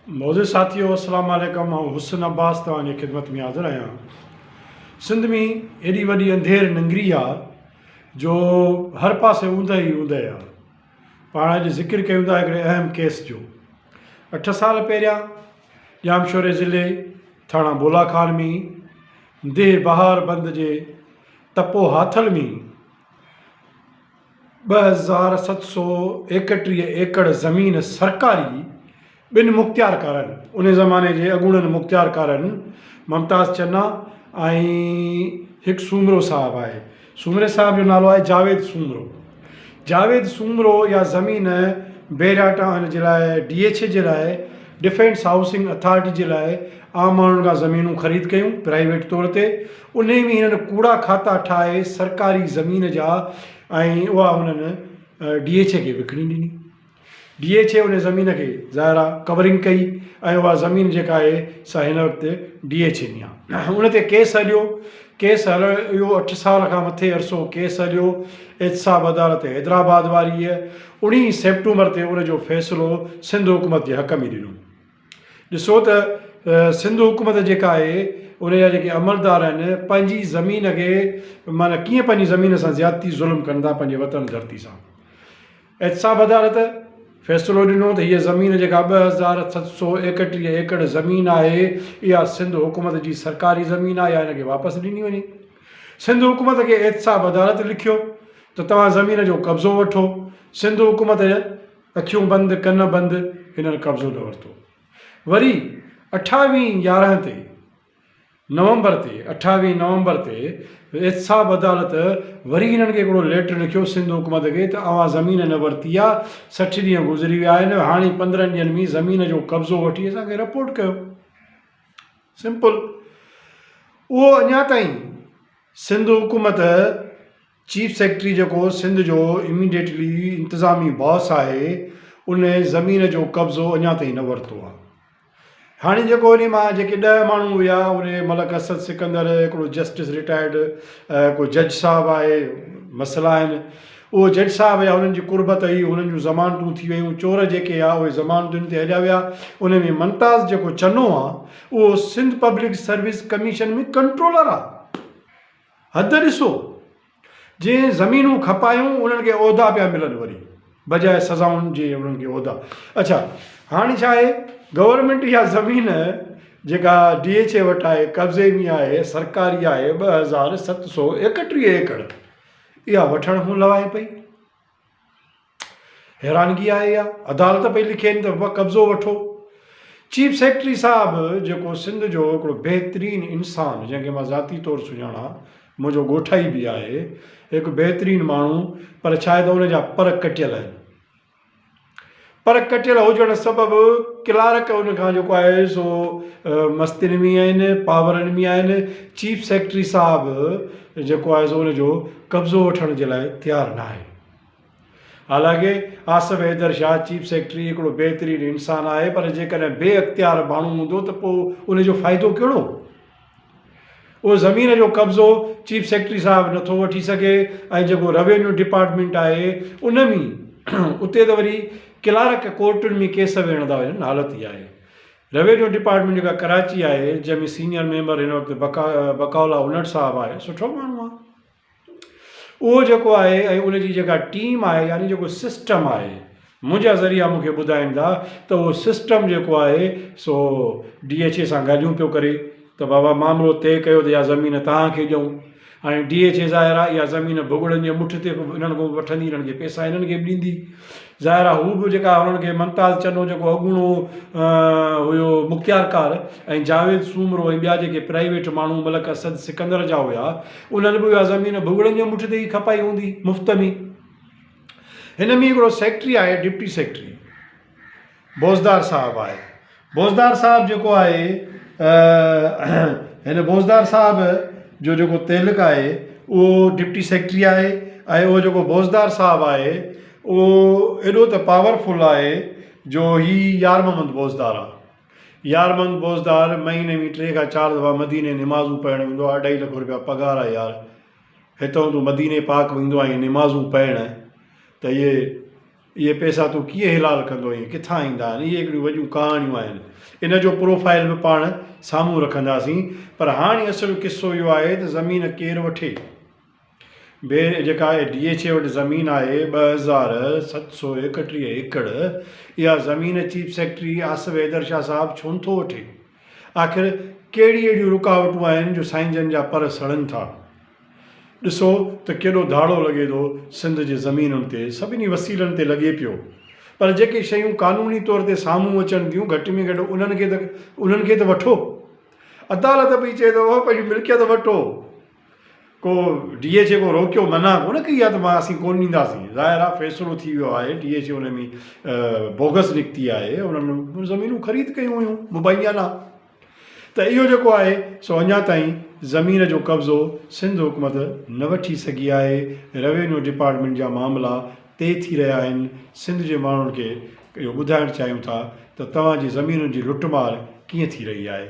मौजूद साथियों अस्सलाम वालेकुम। ऐं हुसन अब्बास तव्हांजी ख़िदमत में हाज़िर आहियां। सिंध में एॾी वॾी अंधेर निंगरी आहे जो हर पासे ऊंदहि ई ऊंदहि आहे। पाण अॼु ज़िक्र कयूं था हिकिड़े अहम केस जो। 8 साल पहिरियां जामशोरे ज़िले थाणा बोलाखान में देह बहार बंद जे तपो हाथल में 2731 एकड़ ज़मीन सरकारी ॿिनि मुख़्तियारकारनि, उन ज़माने जे अॻूणनि मुख़्तियारकारनि ममताज़ चन्ना ऐं हिकु सूमरो साहिबु आहे। सूमरे साहिब जो नालो आहे जावेद सूमरो। जावेद सूमरो इहा ज़मीन बेराटा हिन जे लाइ DH जे लाइ डिफेंस हाउसिंग अथॉरिटी जे लाइ आम माण्हुनि खां ज़मीनूं ख़रीद कयूं प्राइवेट तौर ते। उन में हिननि कूड़ा खाता ठाहे सरकारी ज़मीन जा ऐं उहा हुननि DH खे विकिणी ॾिनी। DH उन ज़मीन खे ज़ाहिर आहे कवरिंग कई ऐं उहा ज़मीन जेका आहे सा हिन वक़्तु DH जी आहे। उन ते केस हलियो। केस हलियो 8 साल खां मथे अरसो केस हलियो। एहतसाब अदालत हैदराबाद वारीअ 19 सेप्टेम्बर ते उनजो फ़ैसिलो सिंध हुकूमत जे हक़ में ॾिनो। ॾिसो त सिंध हुकूमत जेका आहे उन जा जेके अमलदार आहिनि पंहिंजी ज़मीन खे माना कीअं पंहिंजी ज़मीन सां ज़्यादती ज़ुल्म कनि था पंहिंजे वतन धरती सां। एहतसाब अदालत फ़ैसिलो ॾिनो त हीअ ज़मीन जेका 2731 एकड़ ज़मीन आहे इहा सिंध हुकूमत जी सरकारी ज़मीन आहे, या हिनखे वापसि ॾिनी वञे। सिंध हुकूमत खे एहतसाब अदालत लिखियो त तव्हां ज़मीन जो कब्ज़ो वठो। सिंध हुकूमत अखियूं बंदि कन बंदि हिननि कब्ज़ो न वरितो। वरी 28 नवंबर ते एहतसाब अदालत वरी हिननि खे हिकिड़ो लेटर लिखियो सिंध हुकूमत खे त अव्हां ज़मीन न वरिती आहे, 60 ॾींहं गुज़री विया आहिनि, हाणे 15 ॾींहंनि में ज़मीन जो कब्ज़ो वठी असांखे रिपोर्ट कयो। सिंपल। उहो अञा ताईं सिंध हुकूमत चीफ सेक्रेटरी जेको सिंध जो इमीडिएटली इंतिज़ामी बॉस आहे उन ज़मीन जो कब्ज़ो अञा ताईं न वरितो आहे। हाणे जेको उन मां जेके 10 माण्हू हुआ उन मलक असद सिकंदर, हिकिड़ो जस्टिस रिटायर्ड को जज साहिबु आहे, मसइला आहिनि। उहो जज साहिबु या उन्हनि जी कुर्बत हुई, उन्हनि जूं ज़मानतूं थी वियूं, चोर जेके आहे उहे ज़मानतुनि ते हलिया विया। उन में मुमताज़ जेको चन्नो आहे उहो सिंध पब्लिक सर्विस कमीशन में कंट्रोलर आहे। हद ॾिसो, जंहिं ज़मीनूं खपायूं उन्हनि खे उहिदा पिया मिलनि वरी बजाए सज़ाउनि जे उन्हनि खे उहिदा। अच्छा, हाणे छा आहे, गवर्नमेंट इहा ज़मीन जेका DH वटि आहे कब्ज़े में आहे सरकारी आहे 2731 एकड़ इहा वठण खां लवाए पई। हैरानगी आहे। इहा अदालत पई लिखेनि त कब्ज़ो वठो। चीफ सेक्रेटरी साहिबु जेको सिंध जो हिकिड़ो बहितरीनु इंसानु जंहिंखे मां ज़ाती तौरु सुञाणा, मुंहिंजो ॻोठाई बि आहे, हिकु बहितरीनु माण्हू, पर छा आहे त उनजा पर कटियल आहिनि। पर कटियल हुजण सबबु क्लार्क उनखां जेको आहे सो मस्तियुनि में आहिनि, पावरनि में आहिनि। चीफ सेक्रेटरी साहिबु जेको आहे सो उनजो कब्ज़ो वठण जे लाइ तयारु न आहे। हालांकि आसिफ हैदर शाह चीफ सेक्रेटरी हिकिड़ो बहितरीनु इंसानु आहे, पर जेकॾहिं बेअख्तियार माण्हू हूंदो त पोइ उनजो फ़ाइदो कहिड़ो। उहो ज़मीन जो कब्ज़ो चीफ सेक्रेटरी साहिबु नथो वठी सघे। ऐं जेको रेवेन्यू डिपार्टमेंट आहे उन में उते त वरी क्लार्क कोर्टुनि में केस विढ़ंदा वञनि। हालत इहा आहे। रेवेन्यू डिपार्टमेंट जेका कराची आहे जंहिंमें सीनियर मेंबर हिन वक़्तु बकाउला उनट साहिबु आहे, सुठो माण्हू आहे उहो जेको आहे। ऐं उनजी जेका टीम आहे यानी जेको सिस्टम आहे, मुंहिंजा ज़रिया मूंखे ॿुधाइनि था त उहो सिस्टम जेको आहे सो DH सां ॻाल्हियूं पियो करे त बाबा मामिलो तइ कयो त इहा ज़मीन तव्हांखे ॾियूं। हाणे DH ज़ाहिर आहे इहा ज़मीन भुॻड़नि जे मुठ ते हिननि खां वठंदी, हिननि खे पैसा हिननि खे ॾींदी। ज़ाहिर आहे हू बि जेका हुननि खे मुमताज़ चन्नो जेको अॻूणो हुयो मुख़्तियारकार, ऐं जावेद सूमरो ऐं ॿिया जेके प्राइवेट माण्हू मलक असद सिकंदर जा हुआ, उन्हनि बि इहा ज़मीन भुॻड़नि जे मुठ ते ई खपाई हूंदी मुफ़्त में। हिन में हिकिड़ो सेक्रेटरी आहे, डिप्टी सेक्रेटरी बोज़दार साहिबु आहे। बोज़दार साहिबु जेको आहे हिन बोज़दार साहिबु जो जेको तहलक आहे उहो डिप्टी सेक्रेटरी आहे। ऐं उहो जेको बोज़दार साहिबु आहे उहो एॾो त पावरफुल आहे जो ही यारमंद बोज़दार आहे। यारमंद बोज़दार महीने में 3 खां 4 दफ़ा मदीने निमाज़ूं पढ़णु वेंदो आहे। 2.5 लख रुपया पघार आहे यार। हितां तूं मदीने पाक वेंदो आहे निमाज़ूं पढ़णु, त इहे इहे पैसा तूं कीअं हिलाल कंदो आहीं, किथां ईंदा आहिनि, इहे हिकिड़ियूं वॾियूं कहाणियूं आहिनि। इन जो प्रोफाइल बि पाण साम्हूं रखंदासीं। पर हाणे असुलु किसो इहो आहे त ज़मीन केरु वठे। जेका DHA वटि ज़मीन आहे 2731 एकड़, इहा ज़मीन चीफ सेक्रेटरी आसिफ हैदर शाह साहिबु छो नथो वठे? आख़िर कहिड़ी अहिड़ियूं रुकावटूं आहिनि जो साईं जन जा पर सड़नि था? ॾिसो त केॾो दाड़ो लॻे थो सिंध जी ज़मीनुनि ते, सभिनी वसीलनि ते लॻे पियो। पर जेके शयूं कानूनी तौर ते साम्हूं अचनि थियूं, घटि में घटि उन्हनि खे त वठो। अदालत पई चए थो पंहिंजी मिल्कियत वठो। को DHA को रोकियो, मना कोन कई आहे त असीं कोन ॾींदासीं। ज़ाहिर आहे फ़ैसिलो थी वियो आहे, DHA उन में बोगस निकिती आहे, उन्हनि ज़मीनूं ख़रीद कयूं हुयूं मुबैना। त इहो जेको आहे सो अञा ताईं ज़मीन जो कब्ज़ो सिंध हुकूमत न वठी सघी आहे। रेवेन्यू डिपार्टमेंट जा मामला तइ थी रहिया आहिनि। सिंध जे माण्हुनि खे इहो ॿुधाइणु चाहियूं था त तव्हांजी ज़मीनुनि जी लुटमार कीअं थी रही आहे।